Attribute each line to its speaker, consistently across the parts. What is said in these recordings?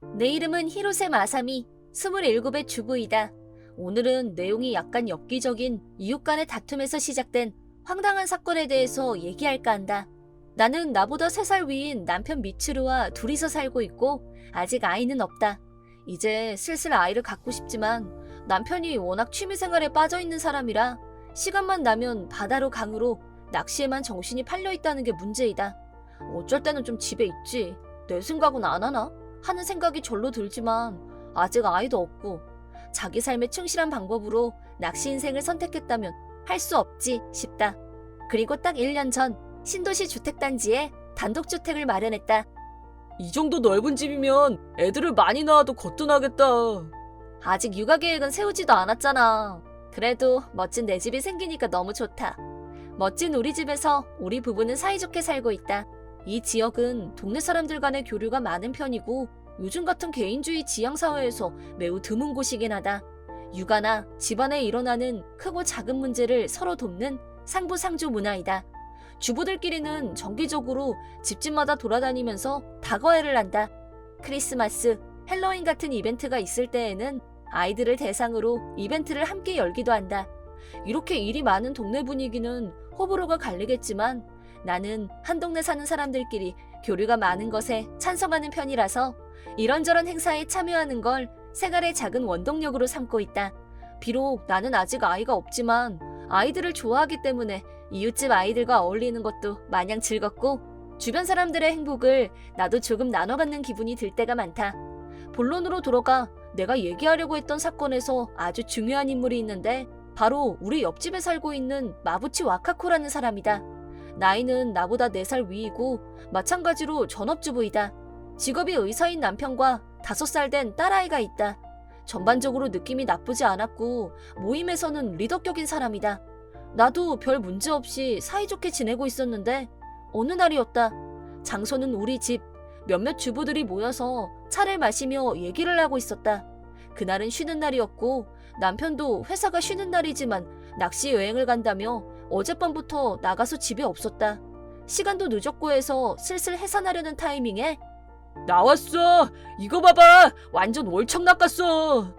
Speaker 1: 내 이름은 히로세 마사미, 27의 주부이다. 오늘은 내용이 약간 엽기적인 이웃 간의 다툼에서 시작된 황당한 사건에 대해서 얘기할까 한다. 나는 나보다 3살 위인 남편 미츠루와 둘이서 살고 있고 아직 아이는 없다. 이제 슬슬 아이를 갖고 싶지만 남편이 워낙 취미생활에 빠져있는 사람이라 시간만 나면 바다로 강으로 낚시에만 정신이 팔려있다는 게 문제이다. 어쩔 때는 좀 집에 있지. 내 생각은 안 하나? 하는 생각이 절로 들지만 아직 아이도 없고 자기 삶에 충실한 방법으로 낚시 인생을 선택했다면 할 수 없지 싶다. 그리고 딱 1년 전 신도시 주택단지에 단독주택을 마련했다.
Speaker 2: 이 정도 넓은 집이면 애들을 많이 낳아도 거뜬하겠다.
Speaker 1: 아직 육아 계획은 세우지도 않았잖아. 그래도 멋진 내 집이 생기니까 너무 좋다. 멋진 우리 집에서 우리 부부는 사이좋게 살고 있다. 이 지역은 동네 사람들 간의 교류가 많은 편이고 요즘 같은 개인주의 지향사회에서 매우 드문 곳이긴 하다. 육아나 집안에 일어나는 크고 작은 문제를 서로 돕는 상부상조 문화이다. 주부들끼리는 정기적으로 집집마다 돌아다니면서 다과회를 한다. 크리스마스, 헬로윈 같은 이벤트가 있을 때에는 아이들을 대상으로 이벤트를 함께 열기도 한다. 이렇게 일이 많은 동네 분위기는 호불호가 갈리겠지만 나는 한 동네 사는 사람들끼리 교류가 많은 것에 찬성하는 편이라서 이런저런 행사에 참여하는 걸 생활의 작은 원동력으로 삼고 있다. 비록 나는 아직 아이가 없지만 아이들을 좋아하기 때문에 이웃집 아이들과 어울리는 것도 마냥 즐겁고 주변 사람들의 행복을 나도 조금 나눠받는 기분이 들 때가 많다. 본론으로 돌아가 내가 얘기하려고 했던 사건에서 아주 중요한 인물이 있는데 바로 우리 옆집에 살고 있는 마부치 와카코라는 사람이다. 나이는 나보다 4살 위이고 마찬가지로 전업주부이다. 직업이 의사인 남편과 5살 된 딸아이가 있다. 전반적으로 느낌이 나쁘지 않았고 모임에서는 리더격인 사람이다. 나도 별 문제 없이 사이좋게 지내고 있었는데 어느 날이었다. 장소는 우리 집. 몇몇 주부들이 모여서 차를 마시며 얘기를 하고 있었다. 그날은 쉬는 날이었고 남편도 회사가 쉬는 날이지만 낚시 여행을 간다며 어젯밤부터 나가서 집에 없었다. 시간도 늦었고 해서 슬슬 해산하려는 타이밍에
Speaker 2: 나왔어. 이거 봐봐. 완전 월척 낚았어.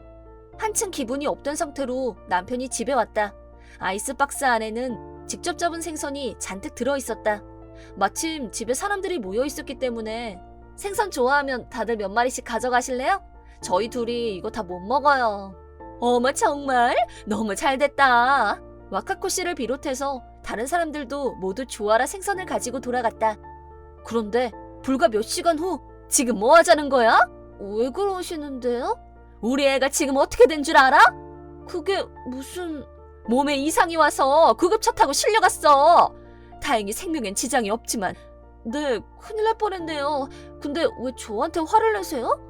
Speaker 1: 한층 기분이 업된 상태로 남편이 집에 왔다. 아이스박스 안에는 직접 잡은 생선이 잔뜩 들어있었다. 마침 집에 사람들이 모여 있었기 때문에 생선 좋아하면 다들 몇 마리씩 가져가실래요? 저희 둘이 이거 다 못 먹어요. 어머 정말 너무 잘됐다. 와카코 씨를 비롯해서 다른 사람들도 모두 조아라 생선을 가지고 돌아갔다. 그런데 불과 몇 시간 후 지금 뭐 하자는 거야? 왜 그러시는데요? 우리 애가 지금 어떻게 된 줄 알아? 그게 무슨... 몸에 이상이 와서 구급차 타고 실려갔어. 다행히 생명엔 지장이 없지만. 네, 큰일 날 뻔했네요. 근데 왜 저한테 화를 내세요?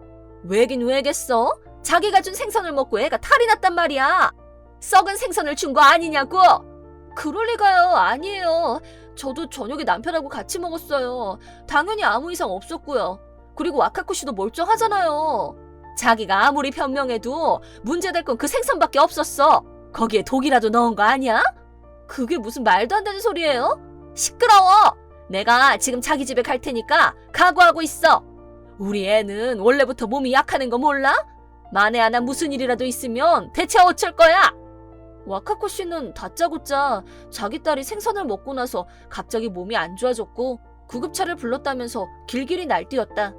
Speaker 1: 왜긴 왜겠어? 자기가 준 생선을 먹고 애가 탈이 났단 말이야. 썩은 생선을 준 거 아니냐고. 그럴 리가요. 아니에요. 저도 저녁에 남편하고 같이 먹었어요. 당연히 아무 이상 없었고요. 그리고 와카코 씨도 멀쩡하잖아요. 자기가 아무리 변명해도 문제될 건 그 생선밖에 없었어. 거기에 독이라도 넣은 거 아니야? 그게 무슨 말도 안 되는 소리예요? 시끄러워! 내가 지금 자기 집에 갈 테니까 각오하고 있어. 우리 애는 원래부터 몸이 약하는 거 몰라? 만에 하나 무슨 일이라도 있으면 대체 어쩔 거야? 와카코 씨는 다짜고짜 자기 딸이 생선을 먹고 나서 갑자기 몸이 안 좋아졌고 구급차를 불렀다면서 길길이 날뛰었다.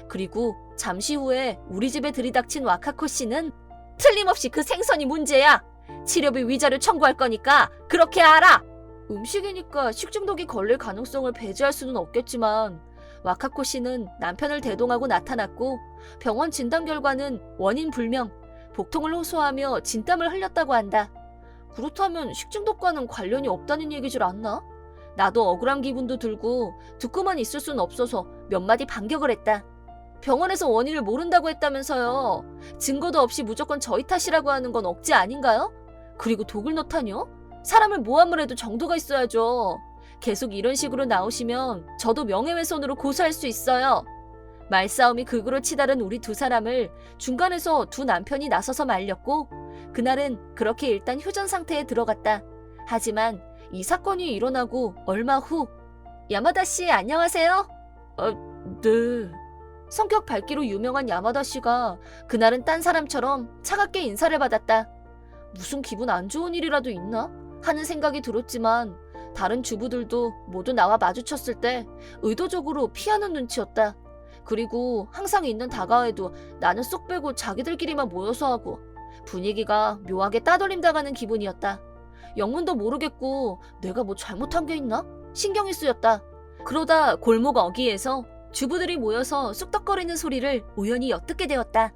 Speaker 1: 그리고 잠시 후에 우리 집에 들이닥친 와카코 씨는 틀림없이 그 생선이 문제야. 치료비 위자료 청구할 거니까 그렇게 알아. 음식이니까 식중독이 걸릴 가능성을 배제할 수는 없겠지만 와카코 씨는 남편을 대동하고 나타났고 병원 진단 결과는 원인 불명, 복통을 호소하며 진땀을 흘렸다고 한다. 그렇다면 식중독과는 관련이 없다는 얘기질 않나? 나도 억울한 기분도 들고 듣고만 있을 순 없어서 몇 마디 반격을 했다. 병원에서 원인을 모른다고 했다면서요. 증거도 없이 무조건 저희 탓이라고 하는 건 억지 아닌가요? 그리고 독을 넣다뇨? 사람을 모함을 해도 정도가 있어야죠. 계속 이런 식으로 나오시면 저도 명예훼손으로 고소할 수 있어요. 말싸움이 극으로 치달은 우리 두 사람을 중간에서 두 남편이 나서서 말렸고 그날은 그렇게 일단 휴전 상태에 들어갔다. 하지만 이 사건이 일어나고 얼마 후 야마다 씨 안녕하세요?
Speaker 2: 네.
Speaker 1: 성격 밝기로 유명한 야마다 씨가 그날은 딴 사람처럼 차갑게 인사를 받았다. 무슨 기분 안 좋은 일이라도 있나? 하는 생각이 들었지만 다른 주부들도 모두 나와 마주쳤을 때 의도적으로 피하는 눈치였다. 그리고 항상 있는 다가와에도 나는 쏙 빼고 자기들끼리만 모여서 하고 분위기가 묘하게 따돌림 당하는 기분이었다. 영문도 모르겠고 내가 뭐 잘못한 게 있나? 신경이 쓰였다. 그러다 골목 어귀에서 주부들이 모여서 쑥덕거리는 소리를 우연히 엿듣게 되었다.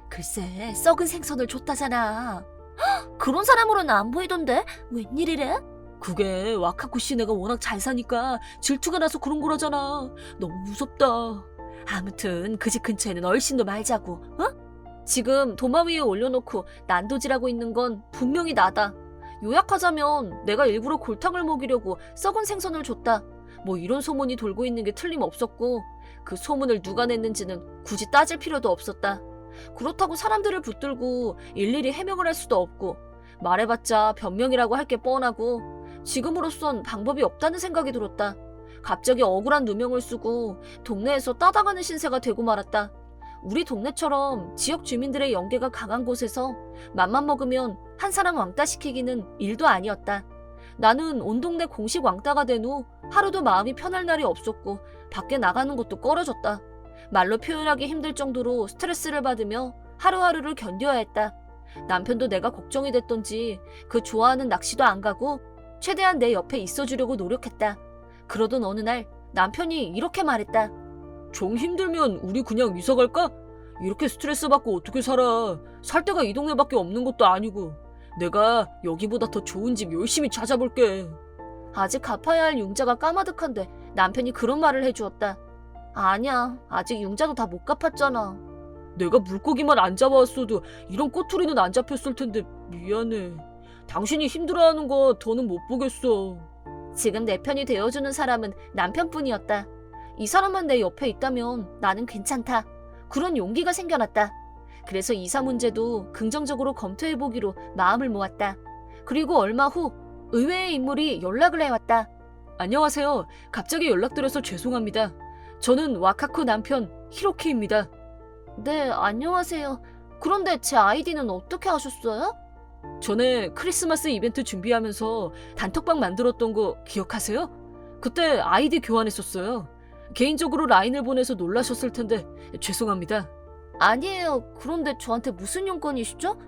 Speaker 1: 글쎄, 썩은 생선을 줬다잖아. 헉, 그런 사람으로는 안 보이던데? 웬일이래?
Speaker 2: 그게 와카코 씨네가 워낙 잘 사니까 질투가 나서 그런 거라잖아. 너무 무섭다.
Speaker 1: 아무튼 그 집 근처에는 얼씬도 말자고, 어? 지금 도마 위에 올려놓고 난도질하고 있는 건 분명히 나다. 요약하자면 내가 일부러 골탕을 먹이려고 썩은 생선을 줬다. 뭐 이런 소문이 돌고 있는 게 틀림없었고 그 소문을 누가 냈는지는 굳이 따질 필요도 없었다. 그렇다고 사람들을 붙들고 일일이 해명을 할 수도 없고 말해봤자 변명이라고 할 게 뻔하고 지금으로선 방법이 없다는 생각이 들었다. 갑자기 억울한 누명을 쓰고 동네에서 따당하는 신세가 되고 말았다. 우리 동네처럼 지역 주민들의 연계가 강한 곳에서 맘만 먹으면 한 사람 왕따 시키기는 일도 아니었다. 나는 온 동네 공식 왕따가 된 후 하루도 마음이 편할 날이 없었고 밖에 나가는 것도 꺼려졌다. 말로 표현하기 힘들 정도로 스트레스를 받으며 하루하루를 견뎌야 했다. 남편도 내가 걱정이 됐던지 그 좋아하는 낚시도 안 가고 최대한 내 옆에 있어주려고 노력했다. 그러던 어느 날 남편이 이렇게 말했다.
Speaker 2: 좀 힘들면 우리 그냥 이사 갈까? 이렇게 스트레스 받고 어떻게 살아. 살 데가 이 동네밖에 없는 것도 아니고. 내가 여기보다 더 좋은 집 열심히 찾아볼게.
Speaker 1: 아직 갚아야 할 융자가 까마득한데 남편이 그런 말을 해주었다. 아니야, 아직 융자도 다 못 갚았잖아.
Speaker 2: 내가 물고기만 안 잡아왔어도 이런 꼬투리는 안 잡혔을 텐데 미안해. 당신이 힘들어하는 거 더는 못 보겠어.
Speaker 1: 지금 내 편이 되어주는 사람은 남편뿐이었다. 이 사람만 내 옆에 있다면 나는 괜찮다. 그런 용기가 생겨났다. 그래서 이사 문제도 긍정적으로 검토해보기로 마음을 모았다. 그리고 얼마 후 의외의 인물이 연락을 해왔다.
Speaker 2: 안녕하세요. 갑자기 연락드려서 죄송합니다. 저는 와카코 남편 히로키입니다.
Speaker 1: 네, 안녕하세요. 그런데 제 아이디는 어떻게 아셨어요?
Speaker 2: 전에 크리스마스 이벤트 준비하면서 단톡방 만들었던 거 기억하세요? 그때 아이디 교환했었어요. 개인적으로 라인을 보내서 놀라셨을 텐데 죄송합니다.
Speaker 1: 아니에요. 그런데 저한테 무슨 용건이시죠?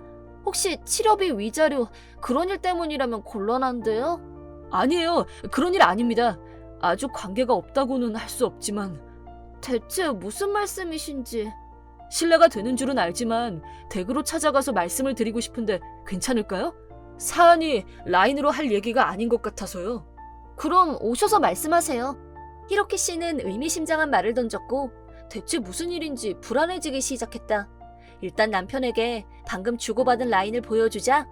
Speaker 1: 혹시 치료비 위자료 그런 일 때문이라면 곤란한데요?
Speaker 2: 아니에요. 그런 일 아닙니다. 아주 관계가 없다고는 할 수 없지만
Speaker 1: 대체 무슨 말씀이신지.
Speaker 2: 신뢰가 되는 줄은 알지만 댁으로 찾아가서 말씀을 드리고 싶은데 괜찮을까요? 사안이 라인으로 할 얘기가 아닌 것 같아서요.
Speaker 1: 그럼 오셔서 말씀하세요. 히로키 씨는 의미심장한 말을 던졌고 대체 무슨 일인지 불안해지기 시작했다. 일단 남편에게 방금 주고받은 라인을 보여주자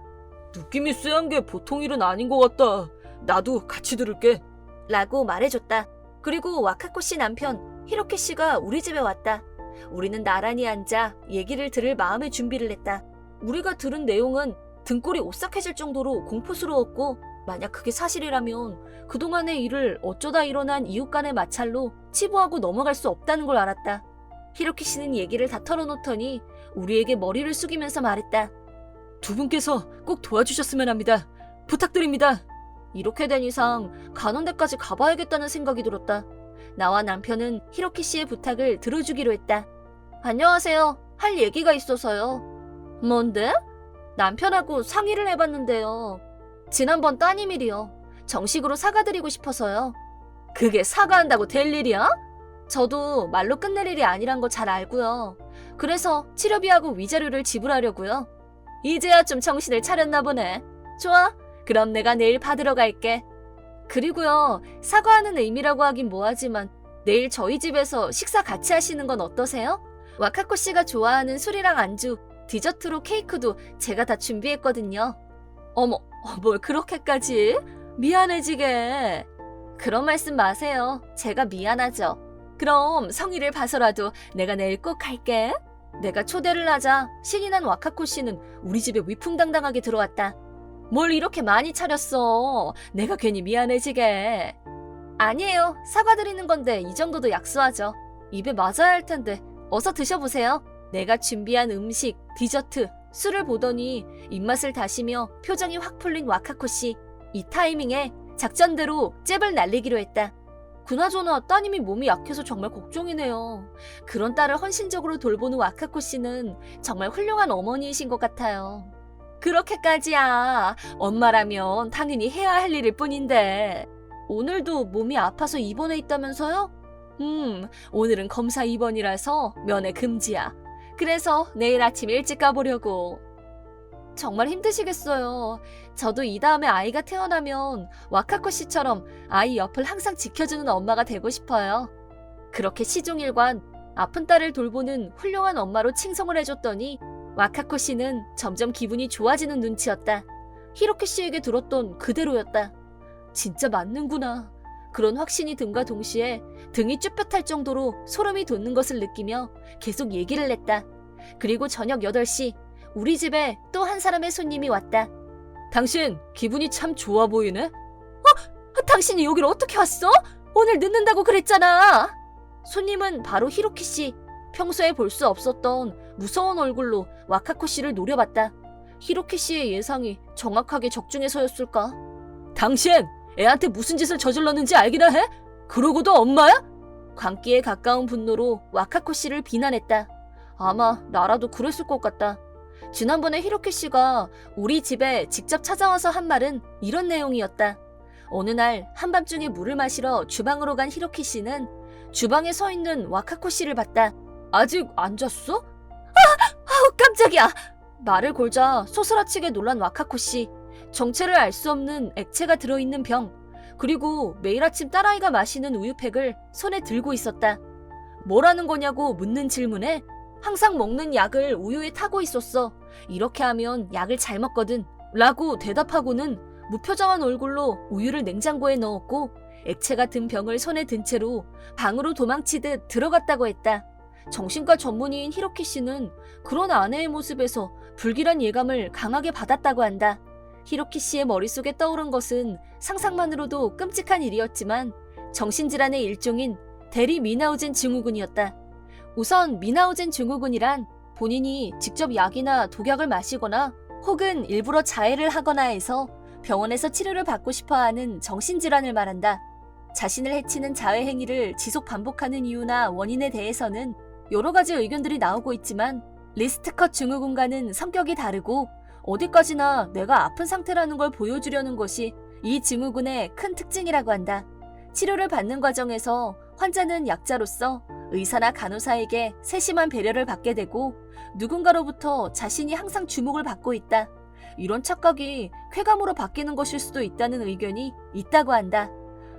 Speaker 2: 느낌이 쎄한 게 보통 일은 아닌 것 같다. 나도 같이 들을게.
Speaker 1: 라고 말해줬다. 그리고 와카코 씨 남편 히로키 씨가 우리 집에 왔다. 우리는 나란히 앉아 얘기를 들을 마음의 준비를 했다. 우리가 들은 내용은 등골이 오싹해질 정도로 공포스러웠고 만약 그게 사실이라면 그동안의 일을 어쩌다 일어난 이웃 간의 마찰로 치부하고 넘어갈 수 없다는 걸 알았다. 히로키 씨는 얘기를 다 털어놓더니 우리에게 머리를 숙이면서 말했다.
Speaker 2: 두 분께서 꼭 도와주셨으면 합니다. 부탁드립니다.
Speaker 1: 이렇게 된 이상 가는 데까지 가봐야겠다는 생각이 들었다. 나와 남편은 히로키 씨의 부탁을 들어주기로 했다. 안녕하세요. 할 얘기가 있어서요. 뭔데? 남편하고 상의를 해봤는데요. 지난번 따님 일이요. 정식으로 사과드리고 싶어서요. 그게 사과한다고 될 일이야? 저도 말로 끝낼 일이 아니란 거 잘 알고요. 그래서 치료비하고 위자료를 지불하려고요. 이제야 좀 정신을 차렸나 보네. 좋아. 그럼 내가 내일 받으러 갈게. 그리고요, 사과하는 의미라고 하긴 뭐하지만 내일 저희 집에서 식사 같이 하시는 건 어떠세요? 와카코 씨가 좋아하는 술이랑 안주, 디저트로 케이크도 제가 다 준비했거든요. 어머, 뭘 그렇게까지? 미안해지게. 그런 말씀 마세요. 제가 미안하죠. 그럼 성의를 봐서라도 내가 내일 꼭 갈게. 내가 초대를 하자 신이 난 와카코 씨는 우리 집에 위풍당당하게 들어왔다. 뭘 이렇게 많이 차렸어. 내가 괜히 미안해지게. 아니에요. 사과드리는 건데 이 정도도 약소하죠. 입에 맞아야 할 텐데 어서 드셔보세요. 내가 준비한 음식, 디저트, 술을 보더니 입맛을 다시며 표정이 확 풀린 와카코 씨. 이 타이밍에 작전대로 잽을 날리기로 했다. 그나저나 따님이 몸이 약해서 정말 걱정이네요. 그런 딸을 헌신적으로 돌보는 와카코 씨는 정말 훌륭한 어머니이신 것 같아요. 그렇게까지야. 엄마라면 당연히 해야 할 일일 뿐인데. 오늘도 몸이 아파서 입원해 있다면서요? 오늘은 검사 입원이라서 면회 금지야. 그래서 내일 아침 일찍 가보려고. 정말 힘드시겠어요. 저도 이 다음에 아이가 태어나면 와카코 씨처럼 아이 옆을 항상 지켜주는 엄마가 되고 싶어요. 그렇게 시종일관 아픈 딸을 돌보는 훌륭한 엄마로 칭송을 해줬더니 와카코 씨는 점점 기분이 좋아지는 눈치였다. 히로키 씨에게 들었던 그대로였다. 진짜 맞는구나. 그런 확신이 든과 동시에 등이 쭈뼛할 정도로 소름이 돋는 것을 느끼며 계속 얘기를 했다. 그리고 저녁 8시 우리 집에 또 한 사람의 손님이 왔다.
Speaker 2: 당신 기분이 참 좋아 보이네?
Speaker 1: 당신이 여기를 어떻게 왔어? 오늘 늦는다고 그랬잖아. 손님은 바로 히로키 씨. 평소에 볼 수 없었던 무서운 얼굴로 와카코 씨를 노려봤다. 히로키 씨의 예상이 정확하게 적중해서였을까?
Speaker 2: 당신 애한테 무슨 짓을 저질렀는지 알기나 해? 그러고도 엄마야?
Speaker 1: 광기에 가까운 분노로 와카코 씨를 비난했다. 아마 나라도 그랬을 것 같다. 지난번에 히로키 씨가 우리 집에 직접 찾아와서 한 말은 이런 내용이었다. 어느 날 한밤중에 물을 마시러 주방으로 간 히로키 씨는 주방에 서 있는 와카코 씨를 봤다.
Speaker 2: 아직 안 잤어?
Speaker 1: 깜짝이야. 말을 골자 소스라치게 놀란 와카코 씨. 정체를 알 수 없는 액체가 들어있는 병, 그리고 매일 아침 딸아이가 마시는 우유팩을 손에 들고 있었다. 뭐라는 거냐고 묻는 질문에 항상 먹는 약을 우유에 타고 있었어. 이렇게 하면 약을 잘 먹거든. 라고 대답하고는 무표정한 얼굴로 우유를 냉장고에 넣었고 액체가 든 병을 손에 든 채로 방으로 도망치듯 들어갔다고 했다. 정신과 전문의인 히로키 씨는 그런 아내의 모습에서 불길한 예감을 강하게 받았다고 한다. 히로키 씨의 머릿속에 떠오른 것은 상상만으로도 끔찍한 일이었지만 정신질환의 일종인 대리 미나우젠 증후군이었다. 우선 미나우젠 증후군이란 본인이 직접 약이나 독약을 마시거나 혹은 일부러 자해를 하거나 해서 병원에서 치료를 받고 싶어하는 정신질환을 말한다. 자신을 해치는 자해 행위를 지속 반복하는 이유나 원인에 대해서는 여러 가지 의견들이 나오고 있지만 리스트컷 증후군과는 성격이 다르고 어디까지나 내가 아픈 상태라는 걸 보여주려는 것이 이 증후군의 큰 특징이라고 한다. 치료를 받는 과정에서 환자는 약자로서 의사나 간호사에게 세심한 배려를 받게 되고 누군가로부터 자신이 항상 주목을 받고 있다. 이런 착각이 쾌감으로 바뀌는 것일 수도 있다는 의견이 있다고 한다.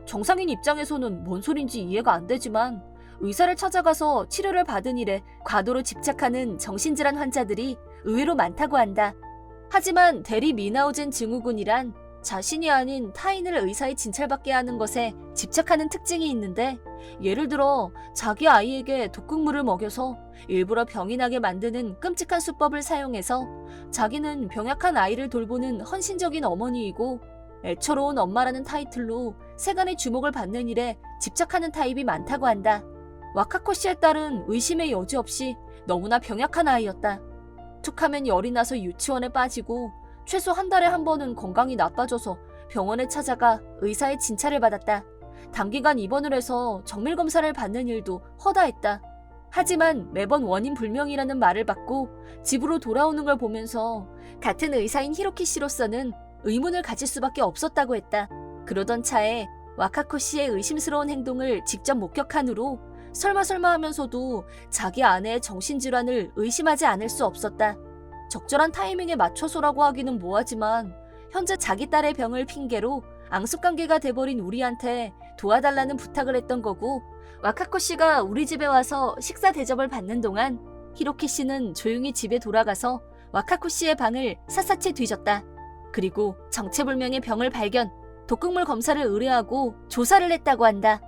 Speaker 1: 정상인 입장에서는 뭔 소린지 이해가 안 되지만 의사를 찾아가서 치료를 받은 일에 과도로 집착하는 정신질환 환자들이 의외로 많다고 한다. 하지만 대리 미나우젠 증후군이란 자신이 아닌 타인을 의사에 진찰받게 하는 것에 집착하는 특징이 있는데, 예를 들어 자기 아이에게 독극물을 먹여서 일부러 병이 나게 만드는 끔찍한 수법을 사용해서 자기는 병약한 아이를 돌보는 헌신적인 어머니이고 애처로운 엄마라는 타이틀로 세간의 주목을 받는 일에 집착하는 타입이 많다고 한다. 와카코 씨의 딸은 의심의 여지 없이 너무나 병약한 아이였다. 툭하면 열이 나서 유치원에 빠지고 최소 한 달에 한 번은 건강이 나빠져서 병원에 찾아가 의사의 진찰을 받았다. 단기간 입원을 해서 정밀 검사를 받는 일도 허다했다. 하지만 매번 원인 불명이라는 말을 받고 집으로 돌아오는 걸 보면서 같은 의사인 히로키 씨로서는 의문을 가질 수밖에 없었다고 했다. 그러던 차에 와카코 씨의 의심스러운 행동을 직접 목격한 후로 설마 하면서도 자기 아내의 정신질환을 의심하지 않을 수 없었다. 적절한 타이밍에 맞춰서라고 하기는 뭐하지만 현재 자기 딸의 병을 핑계로 앙숙관계가 돼버린 우리한테 도와달라는 부탁을 했던 거고, 와카코 씨가 우리 집에 와서 식사 대접을 받는 동안 히로키 씨는 조용히 집에 돌아가서 와카코 씨의 방을 샅샅이 뒤졌다. 그리고 정체불명의 병을 발견, 독극물 검사를 의뢰하고 조사를 했다고 한다.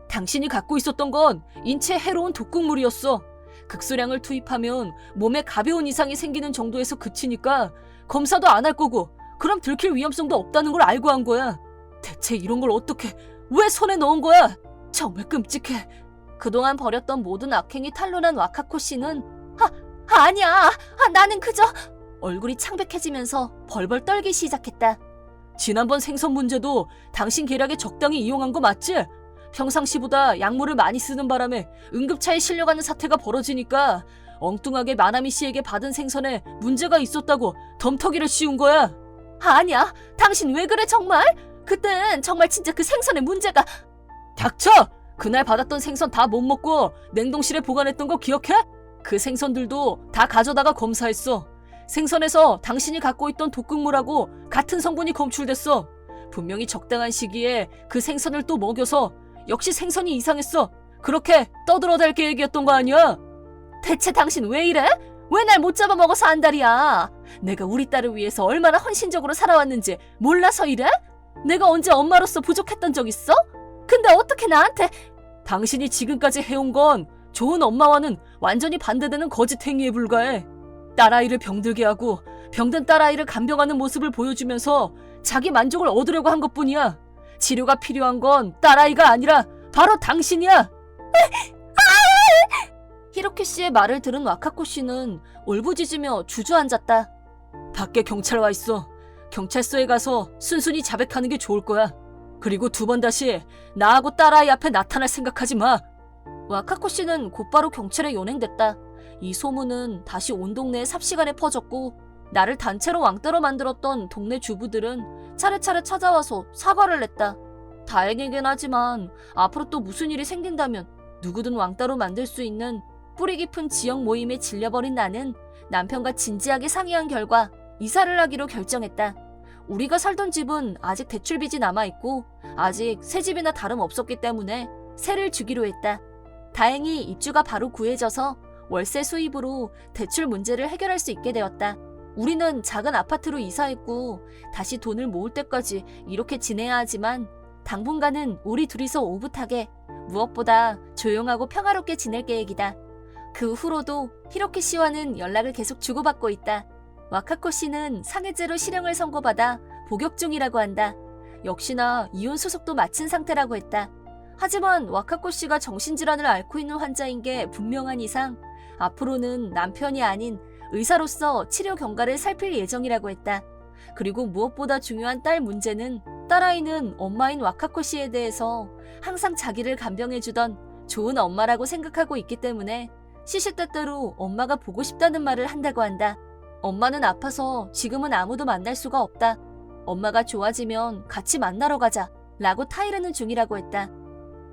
Speaker 2: 당신이 갖고 있었던 건 인체에 해로운 독극물이었어. 극소량을 투입하면 몸에 가벼운 이상이 생기는 정도에서 그치니까 검사도 안 할 거고 그럼 들킬 위험성도 없다는 걸 알고 한 거야. 대체 이런 걸 어떻게, 왜 손에 넣은 거야? 정말 끔찍해.
Speaker 1: 그동안 벌였던 모든 악행이 탄로난 와카코 씨는 아니야. 나는 그저 얼굴이 창백해지면서 벌벌 떨기 시작했다.
Speaker 2: 지난번 생선 문제도 당신 계략에 적당히 이용한 거 맞지? 평상시보다 약물을 많이 쓰는 바람에 응급차에 실려가는 사태가 벌어지니까 엉뚱하게 마나미 씨에게 받은 생선에 문제가 있었다고 덤터기를 씌운 거야.
Speaker 1: 아니야. 당신 왜 그래 정말? 그땐 정말 진짜 그 생선에 문제가...
Speaker 2: 닥쳐! 그날 받았던 생선 다 못 먹고 냉동실에 보관했던 거 기억해? 그 생선들도 다 가져다가 검사했어. 생선에서 당신이 갖고 있던 독극물하고 같은 성분이 검출됐어. 분명히 적당한 시기에 그 생선을 또 먹여서 역시 생선이 이상했어. 그렇게 떠들어댈 계획이었던 거 아니야?
Speaker 1: 대체 당신 왜 이래? 왜 날 못 잡아먹어서 안달이야? 내가 우리 딸을 위해서 얼마나 헌신적으로 살아왔는지 몰라서 이래? 내가 언제 엄마로서 부족했던 적 있어? 근데 어떻게 나한테...
Speaker 2: 당신이 지금까지 해온 건 좋은 엄마와는 완전히 반대되는 거짓 행위에 불과해. 딸아이를 병들게 하고 병든 딸아이를 간병하는 모습을 보여주면서 자기 만족을 얻으려고 한 것뿐이야. 치료가 필요한 건 딸아이가 아니라 바로 당신이야.
Speaker 1: 히로키 씨의 말을 들은 와카코 씨는 울부짖으며 주저앉았다.
Speaker 2: 밖에 경찰 와 있어. 경찰서에 가서 순순히 자백하는 게 좋을 거야. 그리고 두 번 다시 나하고 딸아이 앞에 나타날 생각하지 마.
Speaker 1: 와카코 씨는 곧바로 경찰에 연행됐다. 이 소문은 다시 온 동네에 삽시간에 퍼졌고 나를 단체로 왕따로 만들었던 동네 주부들은 차례차례 찾아와서 사과를 냈다. 다행이긴 하지만 앞으로 또 무슨 일이 생긴다면 누구든 왕따로 만들 수 있는 뿌리 깊은 지역 모임에 질려버린 나는 남편과 진지하게 상의한 결과 이사를 하기로 결정했다. 우리가 살던 집은 아직 대출빚이 남아있고 아직 새 집이나 다름없었기 때문에 세를 주기로 했다. 다행히 입주가 바로 구해져서 월세 수입으로 대출 문제를 해결할 수 있게 되었다. 우리는 작은 아파트로 이사했고 다시 돈을 모을 때까지 이렇게 지내야 하지만 당분간은 우리 둘이서 오붓하게 무엇보다 조용하고 평화롭게 지낼 계획이다. 그 후로도 히로키 씨와는 연락을 계속 주고받고 있다. 와카코 씨는 상해죄로 실형을 선고받아 복역 중이라고 한다. 역시나 이혼 소속도 마친 상태라고 했다. 하지만 와카코 씨가 정신질환을 앓고 있는 환자인 게 분명한 이상 앞으로는 남편이 아닌 의사로서 치료 경과를 살필 예정이라고 했다. 그리고 무엇보다 중요한 딸 문제는 딸아이는 엄마인 와카코 씨에 대해서 항상 자기를 간병해주던 좋은 엄마라고 생각하고 있기 때문에 시시때때로 엄마가 보고 싶다는 말을 한다고 한다. 엄마는 아파서 지금은 아무도 만날 수가 없다. 엄마가 좋아지면 같이 만나러 가자 라고 타이르는 중이라고 했다.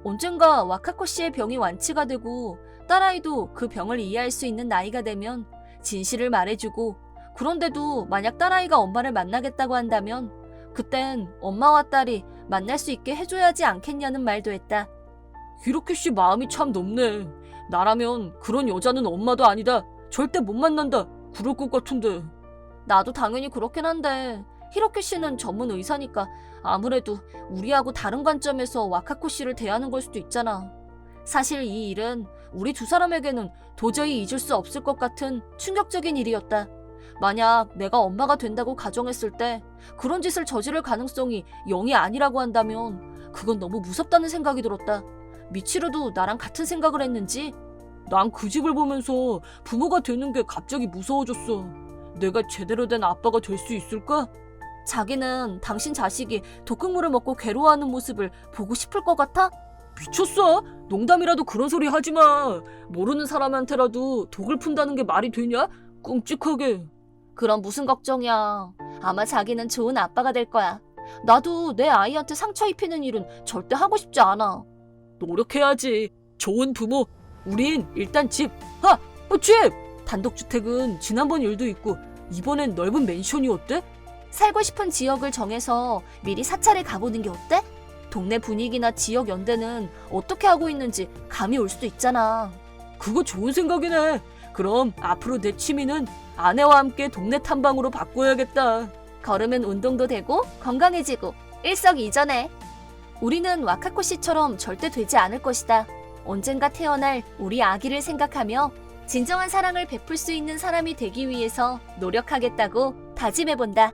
Speaker 1: 언젠가 와카코 씨의 병이 완치가 되고 딸아이도 그 병을 이해할 수 있는 나이가 되면 진실을 말해주고 그런데도 만약 딸아이가 엄마를 만나겠다고 한다면 그땐 엄마와 딸이 만날 수 있게 해줘야 하지 않겠냐는 말도 했다.
Speaker 2: 히로키 씨 마음이 참 높네. 나라면 그런 여자는 엄마도 아니다. 절대 못 만난다. 그럴 것 같은데.
Speaker 1: 나도 당연히 그렇긴 한데 히로키 씨는 전문 의사니까 아무래도 우리하고 다른 관점에서 와카코 씨를 대하는 걸 수도 있잖아. 사실 이 일은 우리 두 사람에게는 도저히 잊을 수 없을 것 같은 충격적인 일이었다. 만약 내가 엄마가 된다고 가정했을 때 그런 짓을 저지를 가능성이 0이 아니라고 한다면 그건 너무 무섭다는 생각이 들었다. 미치루도 나랑 같은 생각을 했는지
Speaker 2: 난 그 집을 보면서 부모가 되는 게 갑자기 무서워졌어. 내가 제대로 된 아빠가 될 수 있을까?
Speaker 1: 자기는 당신 자식이 독극물을 먹고 괴로워하는 모습을 보고 싶을 것 같아?
Speaker 2: 미쳤어? 농담이라도 그런 소리 하지 마. 모르는 사람한테라도 독을 푼다는 게 말이 되냐? 끔찍하게.
Speaker 1: 그럼 무슨 걱정이야. 아마 자기는 좋은 아빠가 될 거야. 나도 내 아이한테 상처 입히는 일은 절대 하고 싶지 않아.
Speaker 2: 노력해야지. 좋은 부모. 우린 일단 집. 집! 단독주택은 지난번 일도 있고 이번엔 넓은 맨션이 어때?
Speaker 1: 살고 싶은 지역을 정해서 미리 사찰에 가보는 게 어때? 동네 분위기나 지역 연대는 어떻게 하고 있는지 감이 올 수도 있잖아.
Speaker 2: 그거 좋은 생각이네. 그럼 앞으로 내 취미는 아내와 함께 동네 탐방으로 바꿔야겠다.
Speaker 1: 걸으면 운동도 되고 건강해지고 일석이조네. 우리는 와카코 씨처럼 절대 되지 않을 것이다. 언젠가 태어날 우리 아기를 생각하며 진정한 사랑을 베풀 수 있는 사람이 되기 위해서 노력하겠다고 다짐해본다.